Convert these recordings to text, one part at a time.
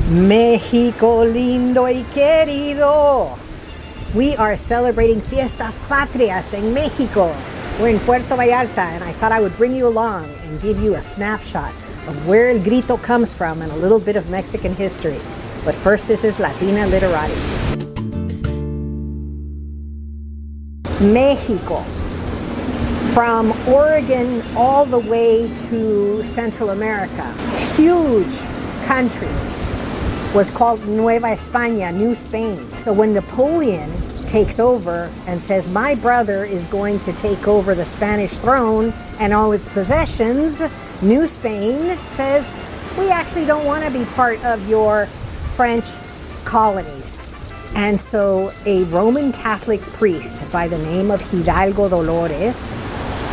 México lindo y querido. We are celebrating Fiestas Patrias in Mexico. We're in Puerto Vallarta, and I thought I would bring you along and give you a snapshot of where El Grito comes from and a little bit of Mexican history. But first, this is Latina Literati. Mexico. From Oregon all the way to Central America. Huge country. Was called Nueva España, New Spain. So when Napoleon takes over and says, my brother is going to take over the Spanish throne and all its possessions, New Spain says, we actually don't want to be part of your French colonies. And so a Roman Catholic priest by the name of Hidalgo Dolores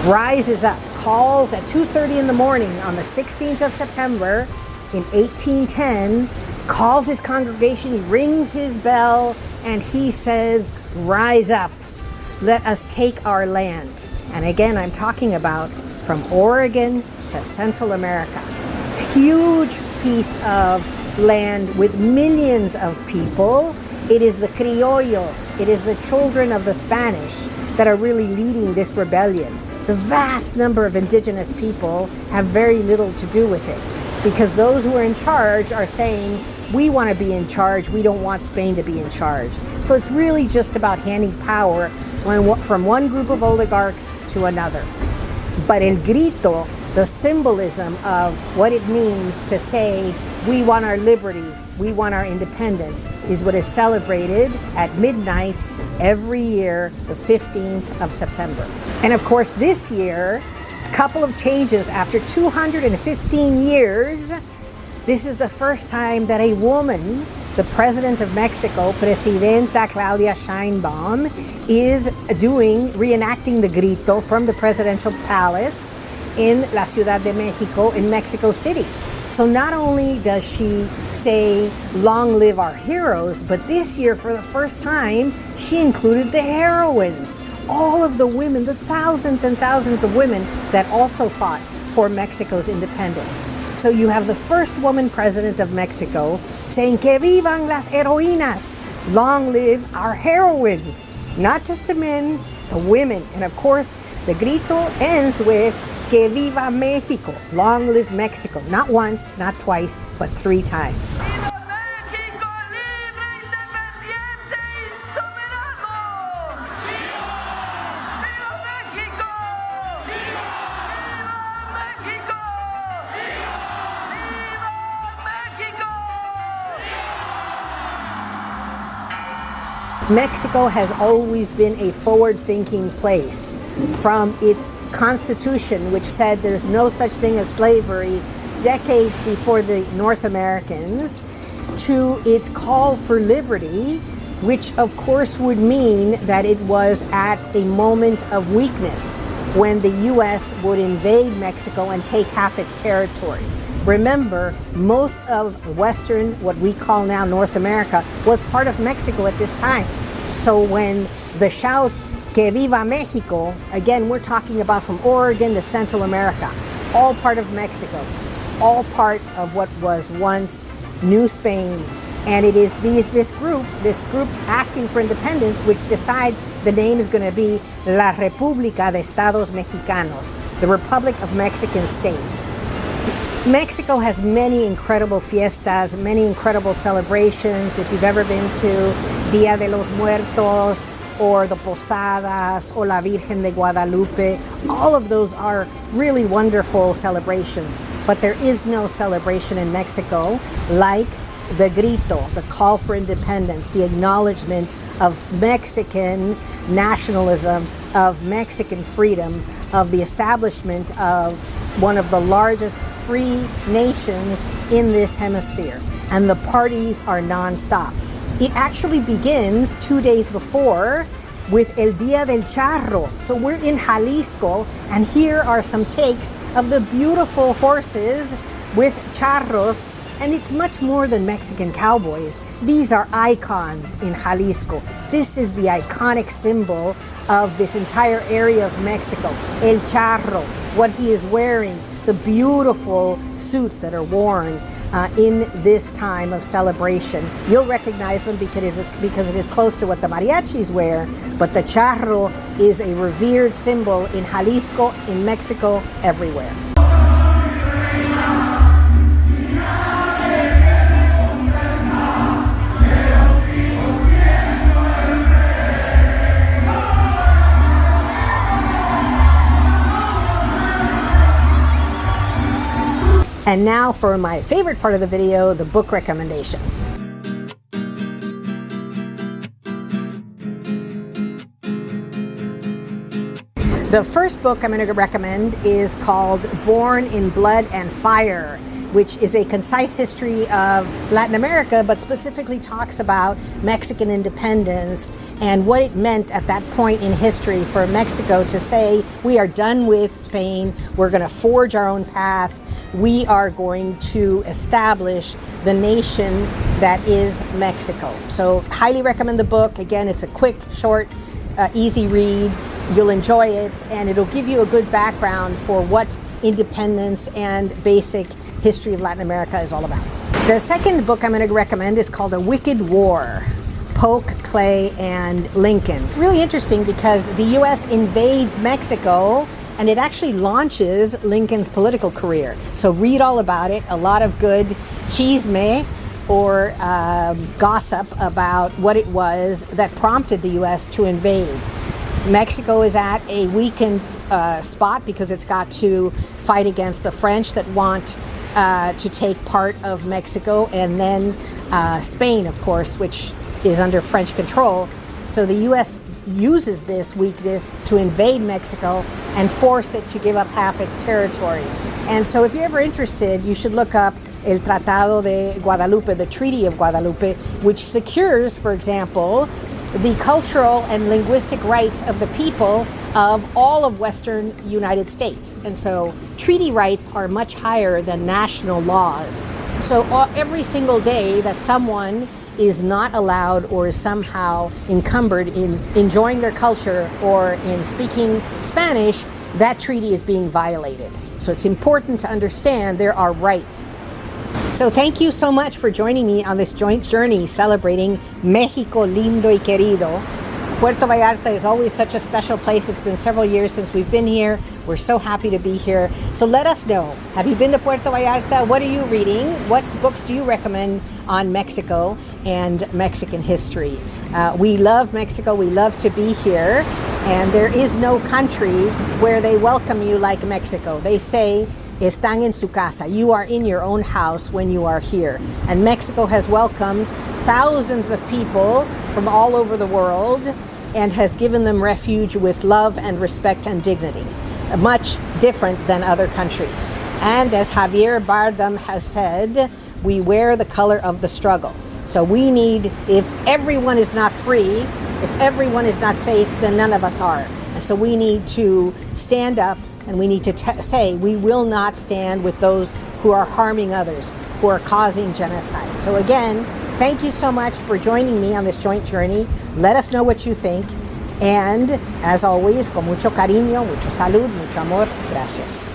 rises up, calls at 2:30 in the morning on the 16th of September in 1810, calls his congregation, he rings his bell, and he says, rise up, let us take our land. And again, I'm talking about from Oregon to Central America. Huge piece of land with millions of people. It is the criollos, it is the children of the Spanish that are really leading this rebellion. The vast number of indigenous people have very little to do with it, because those who are in charge are saying, we want to be in charge, we don't want Spain to be in charge. So it's really just about handing power from one group of oligarchs to another. But El Grito, the symbolism of what it means to say, we want our liberty, we want our independence, is what is celebrated at midnight every year, the 15th of September. And of course this year, couple of changes after 215 years. This is the first time that a woman, the President of Mexico, Presidenta Claudia Sheinbaum, is reenacting the Grito from the presidential palace in la Ciudad de Mexico in Mexico City. So not only does she say, long live our heroes, but this year for the first time, she included the heroines. All of the women, the thousands and thousands of women that also fought for Mexico's independence. So you have the first woman president of Mexico saying, que vivan las heroínas, long live our heroines. Not just the men, the women. And of course, the Grito ends with, que viva México, long live Mexico. Not once, not twice, but 3 times. Mexico has always been a forward-thinking place, from its constitution, which said there's no such thing as slavery decades before the North Americans, to its call for liberty, which of course would mean that it was at a moment of weakness when the U.S. would invade Mexico and take half its territory. Remember, most of Western, what we call now North America, was part of Mexico at this time. So when the shout, que viva Mexico, again, we're talking about from Oregon to Central America, all part of Mexico, all part of what was once New Spain. And it is this group asking for independence, which decides the name is going to be La República de Estados Mexicanos, the Republic of Mexican States. Mexico has many incredible fiestas, many incredible celebrations. If you've ever been to Dia de los Muertos or the Posadas or La Virgen de Guadalupe, all of those are really wonderful celebrations. But there is no celebration in Mexico like the Grito, the call for independence, the acknowledgement of Mexican nationalism, of Mexican freedom, of the establishment of one of the largest free nations in this hemisphere. And the parties are nonstop. It actually begins 2 days before with El Día del Charro. So we're in Jalisco, and here are some takes of the beautiful horses with charros. And it's much more than Mexican cowboys. These are icons in Jalisco. This is the iconic symbol of this entire area of Mexico. El charro, what he is wearing, the beautiful suits that are worn in this time of celebration. You'll recognize them because it is close to what the mariachis wear, but the charro is a revered symbol in Jalisco, in Mexico, everywhere. And now for my favorite part of the video, the book recommendations. The first book I'm going to recommend is called Born in Blood and Fire, which is a concise history of Latin America, but specifically talks about Mexican independence and what it meant at that point in history for Mexico to say, we are done with Spain, we're going to forge our own path, we are going to establish the nation that is Mexico. So highly recommend the book. Again, it's a quick, short, easy read. You'll enjoy it, and it'll give you a good background for what independence and basic history of Latin America is all about. The second book I'm going to recommend is called A Wicked War, Polk, Clay, and Lincoln. Really interesting because the U.S. invades Mexico and it actually launches Lincoln's political career. So read all about it. A lot of good chisme or gossip about what it was that prompted the U.S. to invade. Mexico is at a weakened spot because it's got to fight against the French that want to take part of Mexico, and then Spain, of course, which is under French control. So the U.S. uses this weakness to invade Mexico and force it to give up half its territory. And so if you're ever interested, you should look up El Tratado de Guadalupe, the Treaty of Guadalupe, which secures, for example, the cultural and linguistic rights of the people of all of Western United States. And so treaty rights are much higher than national laws. So every single day that someone is not allowed or is somehow encumbered in enjoying their culture or in speaking Spanish, that treaty is being violated. So it's important to understand there are rights. So thank you so much for joining me on this joint journey celebrating México lindo y querido. Puerto Vallarta is always such a special place. It's been several years since we've been here. We're so happy to be here. So let us know. Have you been to Puerto Vallarta? What are you reading? What books do you recommend on Mexico and Mexican history? We love Mexico. We love to be here. And there is no country where they welcome you like Mexico. They say, están en su casa. You are in your own house when you are here. And Mexico has welcomed thousands of people from all over the world and has given them refuge with love and respect and dignity. Much different than other countries. And as Javier Bardem has said, we wear the color of the struggle. So we need, if everyone is not free, if everyone is not safe, then none of us are. And so we need to stand up and we need to say we will not stand with those who are harming others, who are causing genocide. So again, thank you so much for joining me on this joint journey. Let us know what you think. And as always, con mucho cariño, mucho salud, mucho amor. Gracias.